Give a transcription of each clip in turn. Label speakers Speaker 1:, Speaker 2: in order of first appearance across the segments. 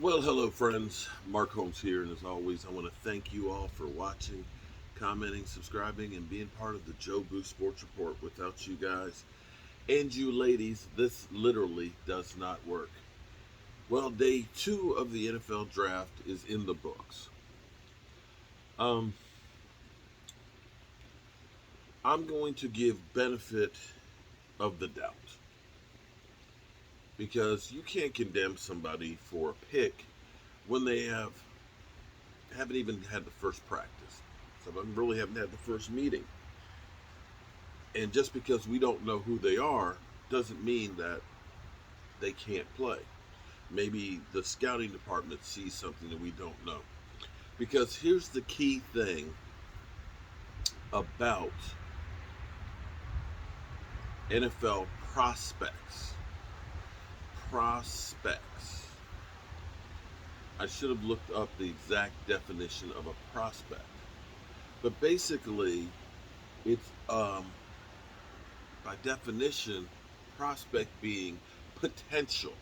Speaker 1: Well, hello, friends. Mark Holmes here, and as always, I want to thank you all for watching, commenting, subscribing, and being part of the Joe Boo Sports Report. Without you guys and you ladies, this literally does not work. Well, day two of the NFL draft is in the books. Um, I'm going to give benefit of the doubt because you can't condemn somebody for a pick when they haven't even had the first practice. Some of them really haven't had the first meeting. And just because we don't know who they are doesn't mean that they can't play. Maybe the scouting department sees something that we don't know. Because here's the key thing about NFL prospects. Prospects. I should have looked up the exact definition of a prospect. But basically, it's by definition, prospect being potential,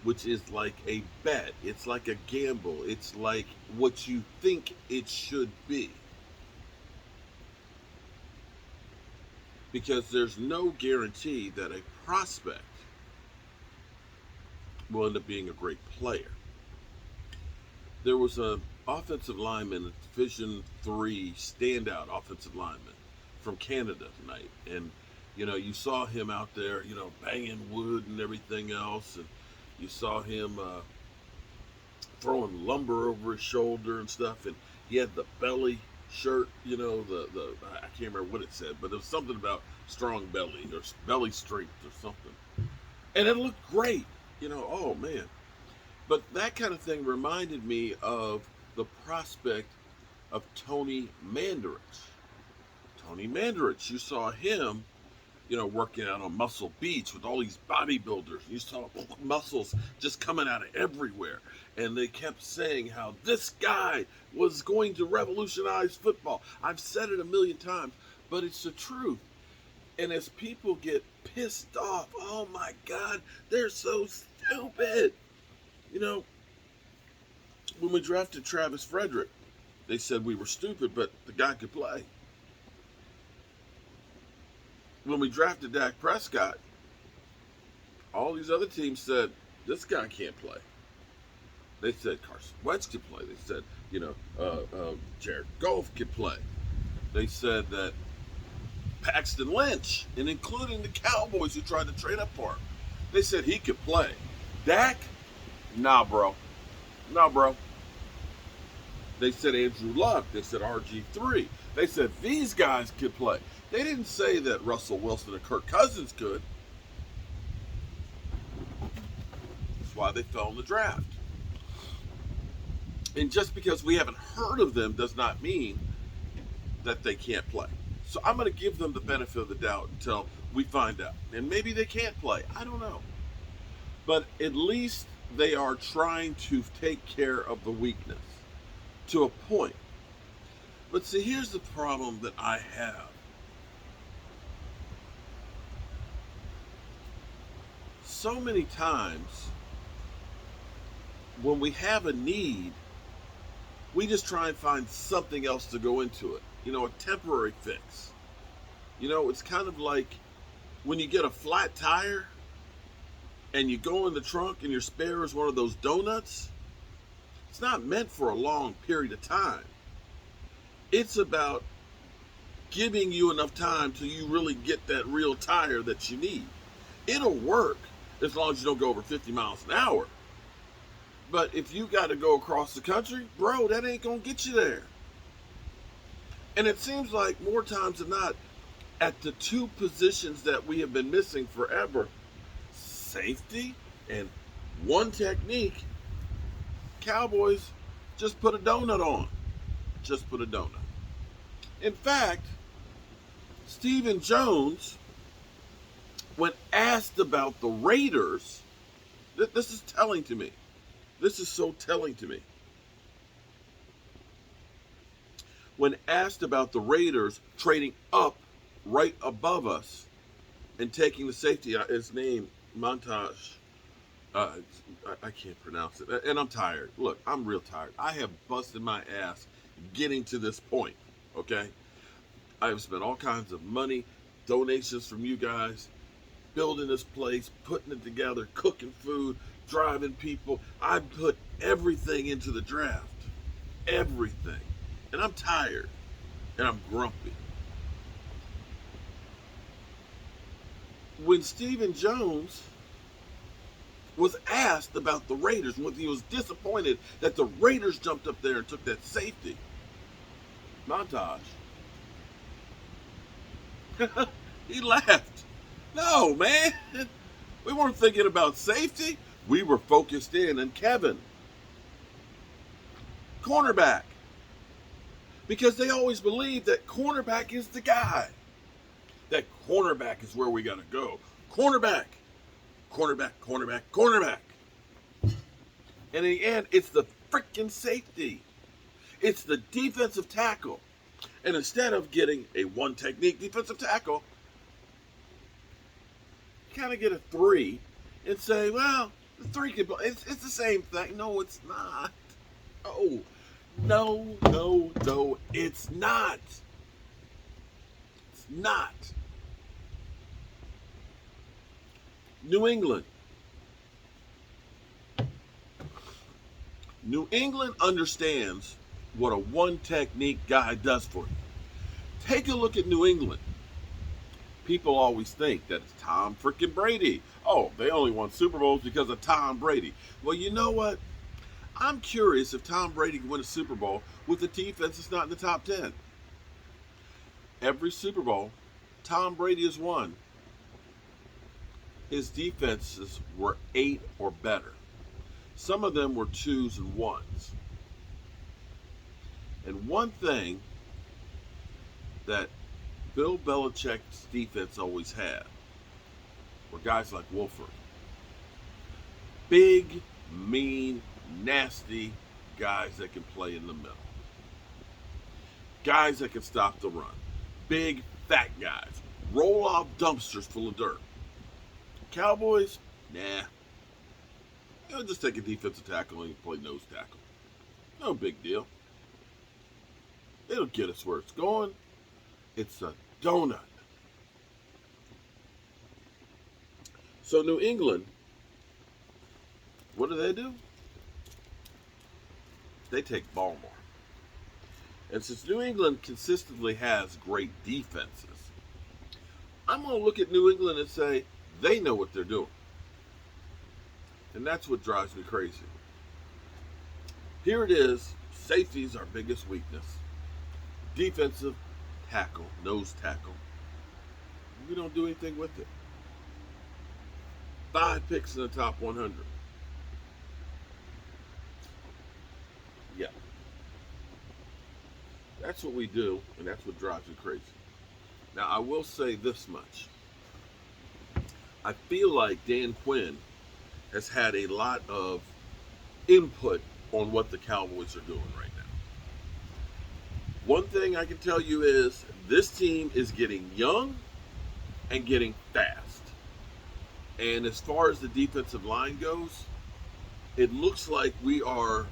Speaker 1: which is like a bet. It's like a gamble. It's like what you think it should be. Because there's no guarantee that a prospect will end up being a great player. There was an offensive lineman, Division Three standout offensive lineman from Canada tonight, and you saw him out there, banging wood and everything else, and you saw him throwing lumber over his shoulder and stuff, and he had the belly shirt, the I can't remember what it said, but it was something about strong belly or belly strength or something, and it looked great, oh man. But that kind of thing reminded me of the prospect of Tony Mandarich. Tony Mandarich, you saw him, working out on Muscle Beach with all these bodybuilders. You saw muscles just coming out of everywhere. And they kept saying how this guy was going to revolutionize football. I've said it a million times, but it's the truth. And as people get pissed off, oh my God, they're so stupid. You know, when we drafted Travis Frederick, they said we were stupid, but the guy could play. When we drafted Dak Prescott, all these other teams said, this guy can't play. They said Carson Wentz could play. They said, Jared Goff could play. They said that Paxton Lynch, and including the Cowboys who tried to trade up for him, they said he could play. Dak, nah, bro. Nah, bro. They said Andrew Luck. They said RG3. They said these guys could play. They didn't say that Russell Wilson and Kirk Cousins could. That's why they fell in the draft. And just because we haven't heard of them does not mean that they can't play. So I'm going to give them the benefit of the doubt until we find out. And maybe they can't play. I don't know. But at least they are trying to take care of the weakness to a point. But see, here's the problem that I have. So many times when we have a need, we just try and find something else to go into it. A temporary fix. It's kind of like when you get a flat tire and you go in the trunk and your spare is one of those donuts. It's not meant for a long period of time. It's about giving you enough time till you really get that real tire that you need. It'll work as long as you don't go over 50 miles an hour. But if you got to go across the country, bro, that ain't going to get you there. And it seems like more times than not, at the two positions that we have been missing forever, safety and one technique, Cowboys just put a donut on. Just put a donut. In fact, Stephen Jones, when asked about the Raiders, this is telling to me. This is so telling to me. When asked about the Raiders trading up right above us and taking the safety, his name, Montage Uh, I can't pronounce it, and I'm tired. Look, I'm real tired. I have busted my ass getting to this point. Okay, I have spent all kinds of money, donations from you guys, building this place, putting it together, cooking food, driving people. I put everything into the draft, everything, and I'm tired and I'm grumpy. When Stephen Jones was asked about the Raiders, when he was disappointed that the Raiders jumped up there and took that safety, montage, he laughed. No, man, we weren't thinking about safety. We were focused in on Kevin, cornerback, because they always believe that cornerback is the guy. That cornerback is where we got to go. Cornerback, cornerback, cornerback, cornerback. And in the end, it's the freaking safety. It's the defensive tackle. And instead of getting a one technique defensive tackle, you kind of get a three and say, well, the three can, it's the same thing. No, it's not. Oh, no, no, no, it's not. It's not. New England. New England understands what a one technique guy does for you. Take a look at New England. People always think that it's Tom freaking Brady. Oh, they only won Super Bowls because of Tom Brady. Well, you know what? I'm curious if Tom Brady can win a Super Bowl with a defense that's not in the top 10. Every Super Bowl Tom Brady has won, his defenses were 8 or better. Some of them were 2s and 1s. And one thing that Bill Belichick's defense always had were guys like Wolford. Big, mean, nasty guys that can play in the middle. Guys that can stop the run. Big, fat guys. Roll off dumpsters full of dirt. Cowboys, nah. You'll just take a defensive tackle and play nose tackle. No big deal. It'll get us where it's going. It's a donut. So New England, what do? They take Baltimore. And since New England consistently has great defenses, I'm going to look at New England and say they know what they're doing. And that's what drives me crazy. Here it is. Safety is our biggest weakness. Defensive tackle, nose tackle. We don't do anything with it. 5 picks in the top 100. Yeah. That's what we do, and that's what drives me crazy. Now, I will say this much. I feel like Dan Quinn has had a lot of input on what the Cowboys are doing right now. One thing I can tell you is this team is getting young and getting fast. And as far as the defensive line goes, it looks like we are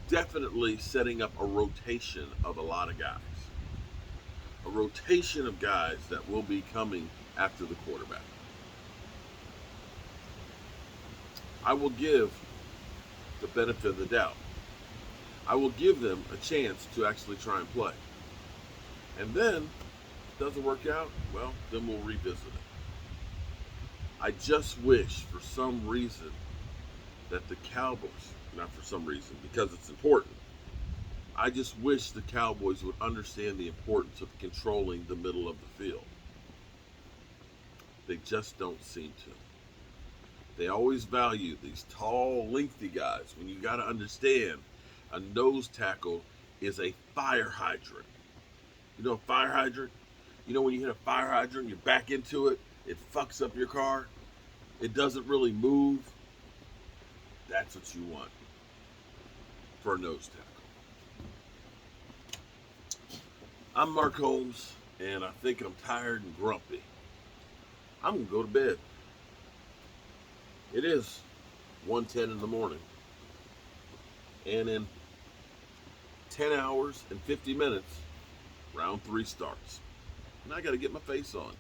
Speaker 1: definitely setting up a rotation of a lot of guys. A rotation of guys that will be coming after the quarterback. I will give the benefit of the doubt. I will give them a chance to actually try and play. And then, if it doesn't work out, well, then we'll revisit it. I just wish, for some reason, that the Cowboys, not for some reason, because it's important, I just wish the Cowboys would understand the importance of controlling the middle of the field. They just don't seem to. They always value these tall, lengthy guys when you got to understand a nose tackle is a fire hydrant. You know a fire hydrant? You know when you hit a fire hydrant and you back into it, it fucks up your car? It doesn't really move? That's what you want for a nose tackle. I'm Mark Holmes, and I think I'm tired and grumpy. I'm going to go to bed. It is 1:10 in the morning, and in 10 hours and 50 minutes, round three starts. And I got to get my face on.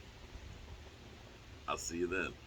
Speaker 1: I'll see you then.